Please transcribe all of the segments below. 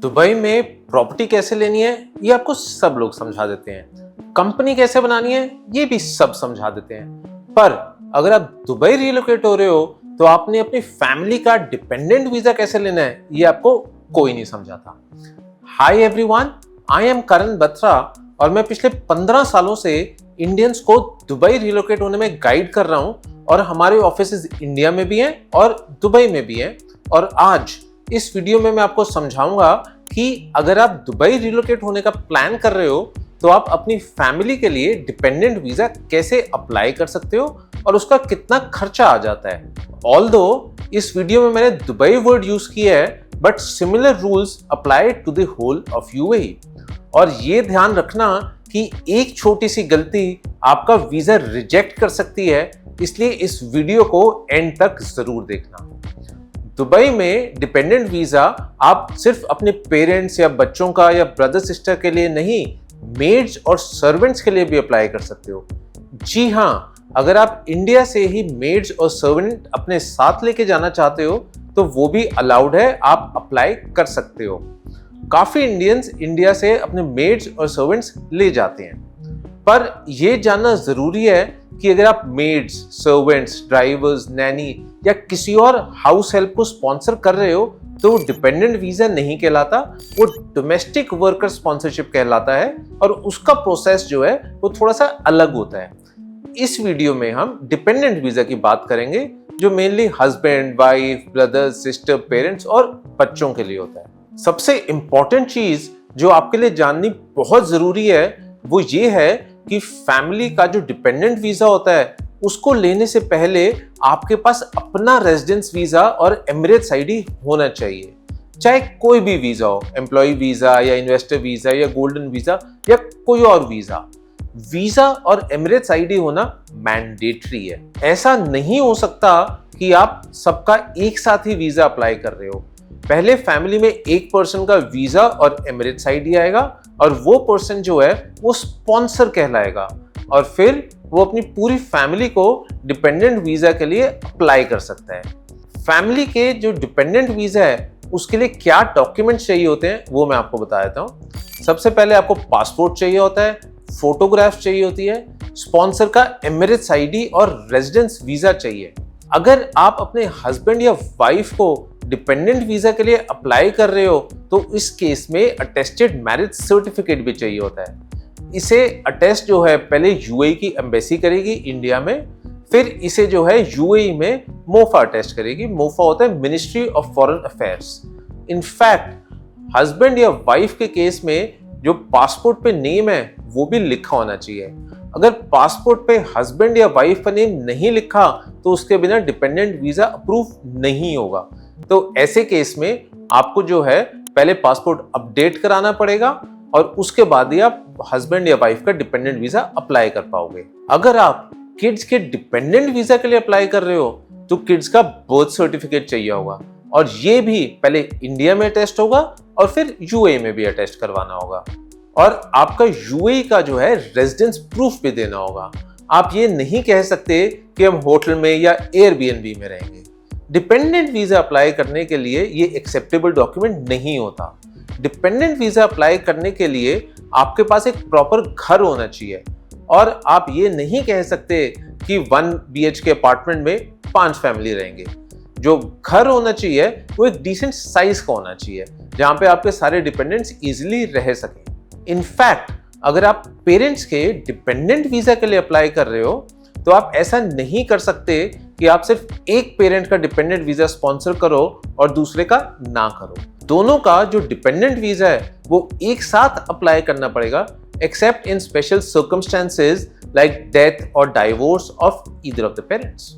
Dubai में property कैसे लेनी है ये आपको सब लोग समझा देते हैं। कंपनी कैसे बनानी है ये भी सब समझा देते हैं। पर अगर आप दुबई रिलोकेट हो रहे हो तो आपने अपनी फैमिली का डिपेंडेंट वीजा कैसे लेना है ये आपको कोई नहीं समझाता। हाय एवरीवन, आई एम करण बत्रा और मैं पिछले 15 सालों से इंडियंस को दुबई रिलोकेट होने में गाइड कर रहा हूं और हमारे ऑफिसेज इंडिया में भी हैं और दुबई में भी हैं। और आज इस वीडियो में मैं आपको समझाऊंगा कि अगर आप दुबई रिलोकेट होने का प्लान कर रहे हो तो आप अपनी फैमिली के लिए डिपेंडेंट वीजा कैसे अप्लाई कर सकते हो और उसका कितना खर्चा आ जाता है। ऑल्दो इस वीडियो में मैंने दुबई वर्ड यूज किया है but similar rules apply to the whole of UAE. और ये ध्यान रखना कि एक छोटी सी गलती आपका वीजा रिजेक्ट कर सकती है, इसलिए इस वीडियो को एंड तक जरूर देखना। दुबई में डिपेंडेंट वीजा आप सिर्फ अपने पेरेंट्स या बच्चों का या ब्रदर सिस्टर के लिए नहीं, मेड्स और सर्वेंट्स के लिए भी अप्लाई कर सकते हो। जी हाँ, अगर आप इंडिया से ही मेड्स और सर्वेंट अपने साथ लेके जाना चाहते हो तो वो भी अलाउड है, आप अप्लाई कर सकते हो। काफी इंडियंस इंडिया से अपने मेड्स और सर्वेंट्स ले जाते हैं, पर यह जानना जरूरी है कि अगर आप मेड्स, सर्वेंट्स, ड्राइवर्स, नैनी या किसी और हाउस हेल्प को स्पॉन्सर कर रहे हो तो डिपेंडेंट वीजा नहीं कहलाता, वो डोमेस्टिक वर्कर स्पॉन्सरशिप कहलाता है और उसका प्रोसेस जो है वो थोड़ा सा अलग होता है। इस वीडियो में हम डिपेंडेंट वीजा की बात करेंगे जो mainly husband, wife, brother, sister, parents और बच्चों के लिए होता है। सबसे इंपॉर्टेंट चीज जो आपके लिए जाननी बहुत जरूरी है वो ये है कि फैमिली का जो डिपेंडेंट वीजा होता है उसको लेने से पहले आपके पास अपना रेजिडेंस वीजा और एमिरेट्स आईडी होना चाहिए। चाहे कोई भी वीजा हो, एम्प्लॉय वीजा या इन्वेस्टर वीजा या गोल्डन वीजा या कोई और वीजा और एमिरेट्स आईडी होना मैंडेटरी है। ऐसा नहीं हो सकता कि आप सबका एक साथ ही वीजा अप्लाई कर रहे हो। पहले फैमिली में एक पर्सन का वीजा और एमिरेट्स आईडी आएगा और वो पर्सन जो है वो स्पॉन्सर कहलाएगा और फिर वो अपनी पूरी फैमिली को डिपेंडेंट वीजा के लिए अप्लाई कर सकता है। फैमिली के जो डिपेंडेंट वीजा है उसके लिए क्या डॉक्यूमेंट्स चाहिए होते हैं वो मैं आपको बता देता हूँ। सबसे पहले आपको पासपोर्ट चाहिए होता है, फोटोग्राफ चाहिए होती है, स्पॉन्सर का एमिरेट्स आईडी और रेजिडेंस वीजा चाहिए। अगर आप अपने हस्बैंड या वाइफ को डिपेंडेंट वीजा के लिए अप्लाई कर रहे हो तो इस केस में अटेस्टेड मैरिज सर्टिफिकेट भी चाहिए होता है। इसे अटेस्ट जो है पहले यूएई की एम्बेसी करेगी इंडिया में, फिर इसे जो है यूएई में मोफा अटेस्ट करेगी। मोफा होता है ministry of foreign affairs. In fact husband या वाइफ के केस में जो पासपोर्ट पे नेम है वो भी लिखा होना चाहिए। अगर पासपोर्ट पे हस्बैंड या वाइफ का नेम नहीं लिखा तो उसके बिना डिपेंडेंट वीजा अप्रूव नहीं होगा। तो ऐसे केस में आपको जो है पहले पासपोर्ट अपडेट कराना पड़ेगा और उसके बाद ही आप हस्बैंड या वाइफ का डिपेंडेंट वीजा अप्लाई कर पाओगे। अगर आप किड्स के डिपेंडेंट वीजा के लिए अप्लाई कर रहे हो तो किड्स का बर्थ सर्टिफिकेट चाहिए होगा और ये भी पहले इंडिया में अटेस्ट होगा और फिर यूएई में भी अटेस्ट करवाना होगा। और आपका यूएई का जो है रेजिडेंस प्रूफ भी देना होगा। आप ये नहीं कह सकते कि हम होटल में या एयरबीएनबी में रहेंगे। डिपेंडेंट वीजा अप्लाई करने के लिए ये एक्सेप्टेबल डॉक्यूमेंट नहीं होता। डिपेंडेंट वीजा अप्लाई करने के लिए आपके पास एक प्रॉपर घर होना चाहिए और आप ये नहीं कह सकते कि 1 BHK अपार्टमेंट में 5 फैमिली रहेंगे। जो घर होना चाहिए वो एक डिसेंट साइज का होना चाहिए जहां पे आपके सारे डिपेंडेंट्स इजीली रह सकें। इनफैक्ट अगर आप पेरेंट्स के डिपेंडेंट वीजा के लिए अप्लाई कर रहे हो तो आप ऐसा नहीं कर सकते कि आप सिर्फ एक पेरेंट का डिपेंडेंट वीजा स्पॉन्सर करो और दूसरे का ना करो। दोनों का जो डिपेंडेंट वीजा है वो एक साथ अप्लाई करना पड़ेगा except in special circumstances like death और divorce of either of the parents.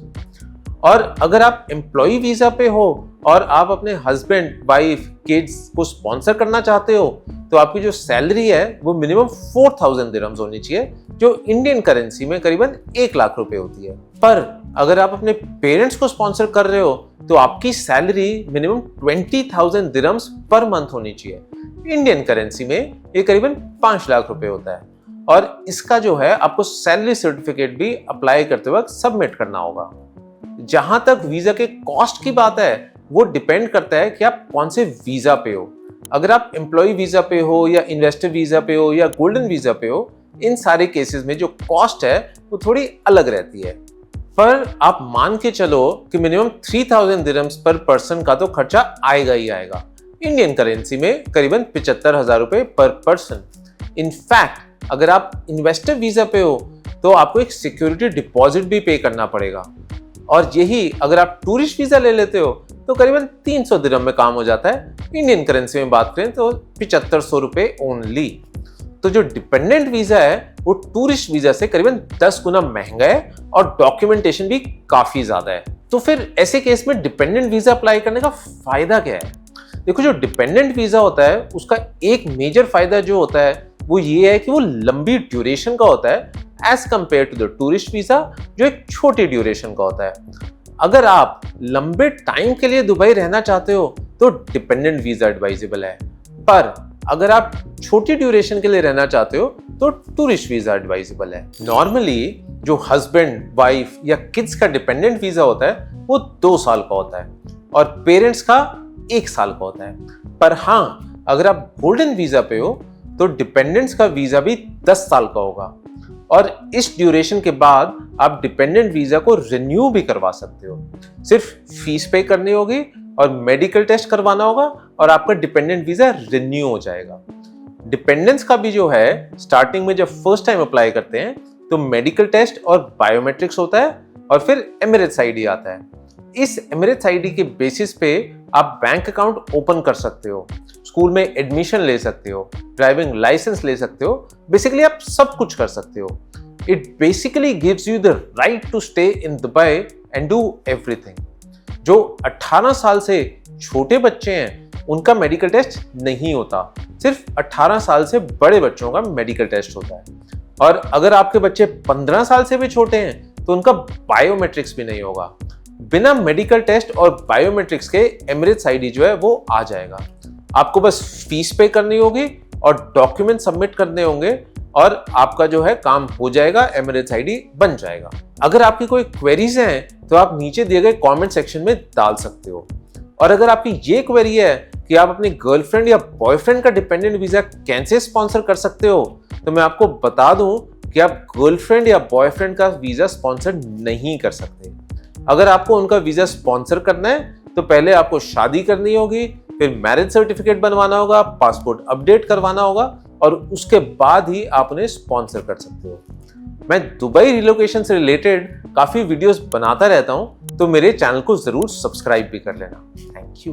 और अगर आप एम्प्लॉय वीजा पे हो और आप अपने हस्बैंड, वाइफ, किड्स को स्पॉन्सर करना चाहते हो तो आपकी जो सैलरी है वो मिनिमम 4000 दिरहम्स होनी चाहिए जो इंडियन करेंसी में करीबन 1 लाख रुपए होती है। पर अगर आप अपने पेरेंट्स को स्पॉन्सर कर रहे हो तो आपकी salary minimum 20,000 dirhams per month होनी चाहिए। इंडियन करेंसी में ये करीबन 5 लाख रुपए होता है और इसका जो है आपको सैलरी सर्टिफिकेट भी अप्लाई करते वक्त सबमिट करना होगा। जहां तक वीजा के कॉस्ट की बात है वो डिपेंड करता है कि आप कौन से वीजा पे हो। अगर आप एम्प्लॉय वीजा पे हो या इन्वेस्टर वीजा पे हो या गोल्डन वीजा पे हो, इन सारे केसेस में जो कॉस्ट है वो थोड़ी अलग रहती है। पर आप मान के चलो कि मिनिमम 3000 दिरहम्स पर पर्सन का तो खर्चा आएगा ही आएगा, इंडियन करेंसी में करीबन 75,000 रुपए पर पर्सन। इनफैक्ट अगर आप इन्वेस्टर वीजा पे हो तो आपको एक सिक्योरिटी डिपॉजिट भी पे करना पड़ेगा, और यही अगर आप टूरिस्ट वीजा ले लेते हो तो करीबन 300 दिरहम में काम हो जाता है। इंडियन करेंसी में बात करें तो 7500 रुपए ओनली। तो जो डिपेंडेंट वीजा है वो टूरिस्ट वीजा से करीबन 10 गुना महंगा है और डॉक्यूमेंटेशन भी काफी ज्यादा है। तो फिर ऐसे केस में डिपेंडेंट वीजा अप्लाई करने का फायदा क्या है? देखो, जो डिपेंडेंट वीजा होता है उसका एक मेजर फायदा जो होता है वो ये है कि वो लंबी ड्यूरेशन का होता है as compare to the tourist visa जो एक छोटी ड्यूरेशन का होता है। अगर आप लंबे टाइम के लिए दुबई रहना चाहते हो तो डिपेंडेंट वीजा एडवाइजेबल है, पर अगर आप छोटी ड्यूरेशन के लिए रहना चाहते हो तो टूरिस्ट वीजा एडवाइजेबल है। नॉर्मली जो हस्बैंड, वाइफ या किड्स का डिपेंडेंट वीजा होता है वो 2 साल का होता है और पेरेंट्स का 1 साल का होता है। पर हाँ, अगर आप गोल्डन वीजा पे हो तो डिपेंडेंट्स का वीजा भी 10 साल का होगा, और इस ड्यूरेशन के बाद आप डिपेंडेंट वीजा को रिन्यू भी करवा सकते हो। सिर्फ फीस पे करनी होगी और मेडिकल टेस्ट करवाना होगा और आपका डिपेंडेंट वीजा रिन्यू हो जाएगा। डिपेंडेंस का भी जो है, स्टार्टिंग में जब फर्स्ट टाइम अप्लाई करते हैं तो मेडिकल टेस्ट और बायोमेट्रिक्स होता है और फिर एमिरेट्स आईडी आता है। इस एमिरेट्स आईडी के बेसिस पे आप बैंक अकाउंट ओपन कर सकते हो, स्कूल में एडमिशन ले सकते हो, ड्राइविंग लाइसेंस ले सकते हो, बेसिकली आप सब कुछ कर सकते हो। It basically gives you the right to stay in Dubai and do everything. जो 18 साल से छोटे बच्चे हैं उनका मेडिकल टेस्ट नहीं होता, सिर्फ 18 साल से बड़े बच्चों का मेडिकल टेस्ट होता है। और अगर आपके बच्चे 15 साल से भी छोटे हैं तो उनका बायोमेट्रिक्स भी नहीं होगा। बिना मेडिकल टेस्ट और बायोमेट्रिक्स के एमिरेट्स आईडी जो है वो आ जाएगा। आपको बस फीस पे करनी होगी और डॉक्यूमेंट सबमिट करने होंगे और आपका जो है काम हो जाएगा, एमिरेट्स आईडी बन जाएगा। अगर आपकी कोई क्वेरीज हैं तो आप नीचे दिए गए कमेंट सेक्शन में डाल सकते हो। और अगर आपकी ये क्वेरी है कि आप अपनी गर्लफ्रेंड या बॉयफ्रेंड का डिपेंडेंट वीजा कैसे स्पॉन्सर कर सकते हो, तो मैं आपको बता दूं कि आप गर्लफ्रेंड या बॉयफ्रेंड का वीजा स्पॉन्सर नहीं कर सकते। अगर आपको उनका वीजा स्पॉन्सर करना है तो पहले आपको शादी करनी होगी, फिर मैरिज सर्टिफिकेट बनवाना होगा, पासपोर्ट अपडेट करवाना होगा और उसके बाद ही आप उन्हें स्पॉन्सर कर सकते हो। मैं दुबई रिलोकेशन से रिलेटेड काफी वीडियोस बनाता रहता हूं, तो मेरे चैनल को जरूर सब्सक्राइब भी कर लेना। Thank you.